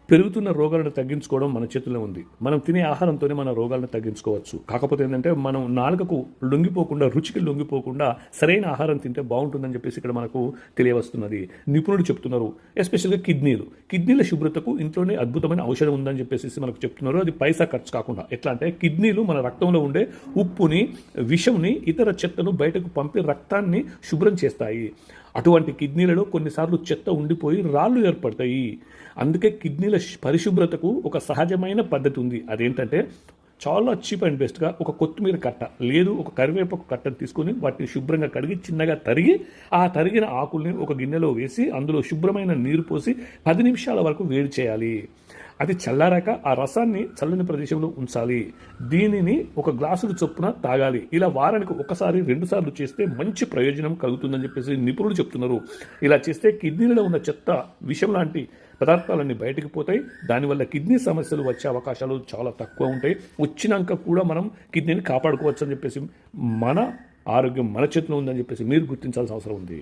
పెరుగుతున్న రోగాలను తగ్గించుకోవడం మన చేతుల్లో ఉంది. మనం తినే ఆహారంతోనే మన రోగాలను తగ్గించుకోవచ్చు. కాకపోతే ఏంటంటే మనం నాలుకకు లొంగిపోకుండా, రుచికి లొంగిపోకుండా సరైన ఆహారం తింటే బాగుంటుందని చెప్పేసి ఇక్కడ మనకు తెలియవస్తున్నది. నిపుణులు చెప్తున్నారు. ఎస్పెషల్గా కిడ్నీల శుభ్రతకు ఇంట్లోనే అద్భుతమైన ఔషధం ఉందని చెప్పేసి మనకు చెప్తున్నారు. అది పైసా ఖర్చు కాకుండా. ఎట్లా అంటే కిడ్నీలు మన రక్తంలో ఉండే ఉప్పుని, విషంని, ఇతర చెత్తను బయటకు పంపి రక్తాన్ని శుభ్రం చేస్తాయి. అటువంటి కిడ్నీలలో కొన్నిసార్లు చెత్త ఉండిపోయి రాళ్ళు ఏర్పడతాయి. అందుకే కిడ్నీల పరిశుభ్రతకు ఒక సహజమైన పద్ధతి ఉంది. అదేంటంటే చాలా చీప్ అండ్ బెస్ట్గా ఒక కొత్తిమీర కట్ట లేదు ఒక కరివేపాకు కట్టను తీసుకొని వాటిని శుభ్రంగా కడిగి చిన్నగా తరిగి ఆ తరిగిన ఆకుల్ని ఒక గిన్నెలో వేసి అందులో శుభ్రమైన నీరు పోసి 10 నిమిషాల వరకు వేడి చేయాలి. అది చల్లారాక ఆ రసాన్ని చల్లని ప్రదేశంలో ఉంచాలి. దీనిని ఒక గ్లాసుడు చొప్పున తాగాలి. ఇలా వారానికి ఒకసారి 2 సార్లు చేస్తే మంచి ప్రయోజనం కలుగుతుందని చెప్పేసి నిపుణులు చెప్తున్నారు. ఇలా చేస్తే కిడ్నీలలో ఉన్న చెత్త, విషం లాంటి పదార్థాలన్నీ బయటకు పోతాయి. దానివల్ల కిడ్నీ సమస్యలు వచ్చే అవకాశాలు చాలా తక్కువ ఉంటాయి. వచ్చినాక కూడా మనం కిడ్నీని కాపాడుకోవచ్చు అని చెప్పేసి మన ఆరోగ్యం మన చేతిలో ఉందని చెప్పేసి మీరు గుర్తించాల్సిన అవసరం ఉంది.